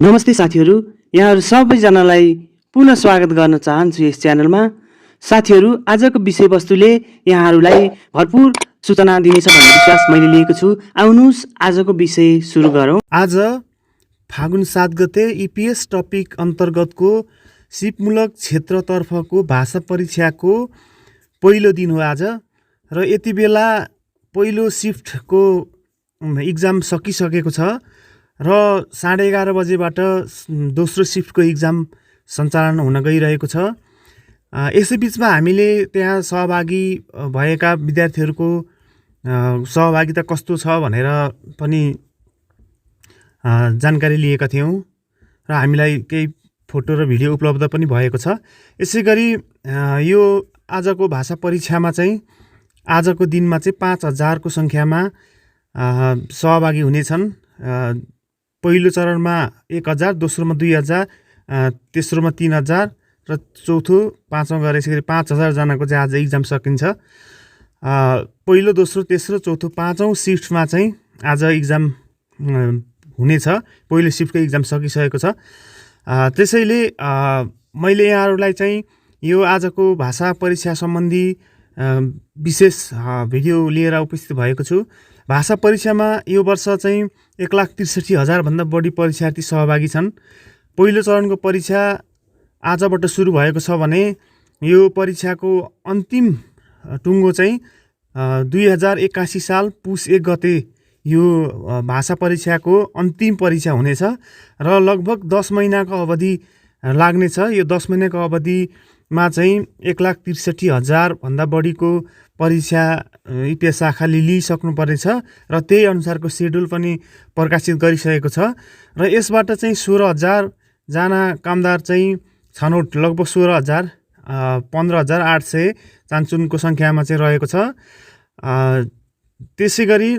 नमस्ते साथीहरू, यहाँहरू सबैजनालाई पुनः स्वागत गर्न चाहन्छु यस च्यानलमा। साथीहरू, आजको विषयवस्तुले यहाँहरूलाई भरपूर सूचना दिनेछ भन्ने विश्वास मैले लिएको छु। आउनुहोस् आजको विषय सुरु गरौँ। आज फागुन 7 गते EPS टपिक अन्तर्गतको सिपमूलक क्षेत्रतर्फको भाषा परीक्षाको पहिलो दिन हो आज, र यति बेला पहिलो शिफ्टको इक्जाम सकिसकेको छ र 11:30 बजेबाट दोस्रो शिफ्टको इक्जाम सञ्चालन हुन गइरहेको छ। यसै बिचमा हामीले त्यहाँ सहभागी भएका विद्यार्थीहरूको सहभागिता कस्तो छ भनेर पनि जानकारी लिएका थियौँ र हामीलाई केही फोटो र भिडियो उपलब्ध पनि भएको छ। यसै गरी यो आजको भाषा परीक्षामा चाहिँ आजको दिनमा चाहिँ 5000 को सङ्ख्यामा सहभागी हुनेछन्। पहिलो चरणमा 1000, दोस्रोमा 2000, तेस्रोमा 3000 र चौथो पाँचौँ गरे यसरी 5000 जनाको चाहिँ आज इक्जाम सकिन्छ। पहिलो, दोस्रो, तेस्रो, चौथो, पाँचौँ शिफ्टमा चाहिँ आज इक्जाम हुनेछ। पहिलो शिफ्टको इक्जाम सकिसकेको छ। त्यसैले मैले यहाँहरूलाई चाहिँ यो आजको भाषा परीक्षा सम्बन्धी विशेष भिडियो लिएर उपस्थित भएको छु। भाषा परीक्षामा यो वर्ष चाहिँ 1,63,000 भन्दा बढी परीक्षार्थी सहभागी छन्। पहिलो चरणको परीक्षा आजबाट सुरु भएको छ भने यो परीक्षाको अन्तिम टुङ्गो चाहिँ 2081 साल पुस 1 गते यो भाषा परीक्षाको अन्तिम परीक्षा हुनेछ र लगभग 10 महिनाको अवधि लाग्नेछ। यो 10 महिनाको अवधिमा चाहिँ 1,63,000 भन्दा बढीको परीक्षा EPS शाखाले लिइसक्नु पर्नेछ र त्यही अनुसारको सेड्युल पनि प्रकाशित गरिसकेको छ र यसबाट चाहिँ 16,000 जना कामदार चाहिँ छनौट, लगभग 16,000 15,800 चान्चुनको सङ्ख्यामा चाहिँ रहेको छ। त्यसै गरी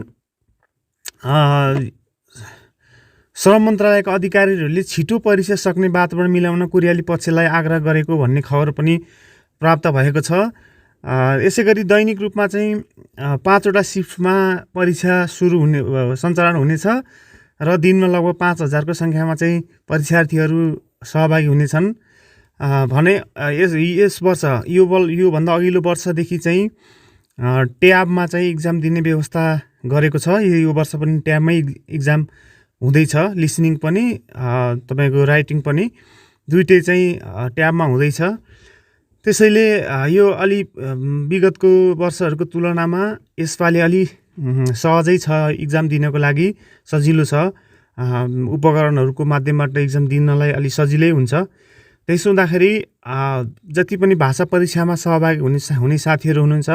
श्रम मन्त्रालयका अधिकारीहरूले छिटो परीक्षा सक्ने वातावरण मिलाउन कोरियाली पक्षलाई आग्रह गरेको भन्ने खबर पनि प्राप्त भएको छ। यसै गरी दैनिक रूपमा चाहिँ 5वटा शिफ्टमा परीक्षा सञ्चालन हुनेछ र दिनमा लगभग 5000 को सङ्ख्यामा चाहिँ परीक्षार्थीहरू सहभागी हुनेछन् भने यस वर्ष योभन्दा अघिल्लो वर्षदेखि चाहिँ ट्याबमा चाहिँ इक्जाम दिने व्यवस्था गरेको छ। यो वर्ष पनि ट्याबमै इक्जाम हुँदैछ। लिसनिङ पनि तपाईँको राइटिङ पनि दुइटै चाहिँ ट्याबमा हुँदैछ। त्यसैले यो अलि विगतको वर्षहरूको तुलनामा यसपालि अलि सहजै छ, इक्जाम दिनको लागि सजिलो छ। उपकरणहरूको माध्यमबाट इक्जाम दिनलाई अलि सजिलै हुन्छ। त्यसो हुँदाखेरि जति पनि भाषा परीक्षामा सहभागी हुने साथीहरू हुनुहुन्छ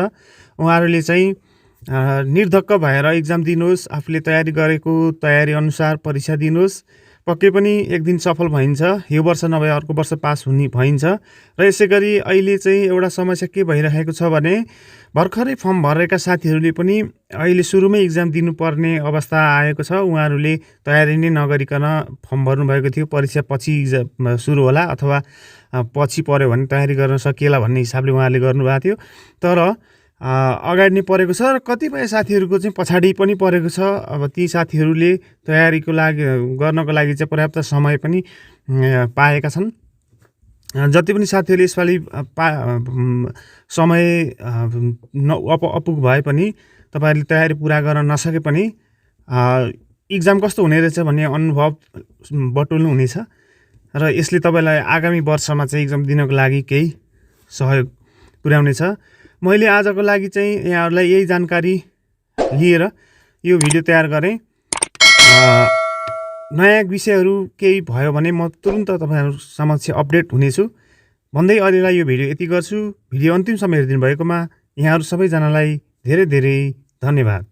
उहाँहरूले चाहिँ निर्धक्क भएर इक्जाम दिनुहोस्। आफूले तयारी गरेको तयारी अनुसार परीक्षा दिनुहोस्। पक्कै पनि एक दिन सफल भइन्छ। यो वर्ष नभए अर्को वर्ष पास भइन्छ। र यसै गरी अहिले चाहिँ एउटा समस्या के भइरहेको छ भने भर्खरै फर्म भरेका साथीहरूले पनि अहिले सुरुमै इक्जाम दिनुपर्ने अवस्था आएको छ। उहाँहरूले तयारी नै नगरिकन फर्म भर्नुभएको थियो। परीक्षा पछि सुरु होला अथवा पछि पर्यो भने तयारी गर्न सकिएला भन्ने हिसाबले उहाँहरूले गर्नुभएको थियो। तर अगाडि नै परेको छ र कतिपय साथीहरूको चाहिँ पछाडि पनि परेको छ। अब ती साथीहरूले तयारीको लागि गर्नको लागि चाहिँ पर्याप्त समय पनि पाएका छन्। जति पनि साथीहरूले यसपालि समय अपुग भए पनि तपाईँहरूले तयारी पुरा गर्न नसके पनि इक्जाम कस्तो हुने रहेछ भन्ने अनुभव बटुल्नु हुनेछ र यसले तपाईँलाई आगामी वर्षमा चाहिँ इक्जाम दिनको लागि केही सहयोग पुर्याउनेछ। मैले आजको लागि चाहिँ यहाँहरूलाई यही जानकारी लिएर यो भिडियो तयार गरेँ। नयाँ विषयहरू केही भयो भने म तुरुन्त तपाईँहरू समक्ष अपडेट हुनेछु भन्दै अहिलेलाई यो भिडियो यति गर्छु। भिडियो अन्तिमसम्म हेरिदिनु भएकोमा यहाँहरू सबैजनालाई धेरै धेरै धन्यवाद।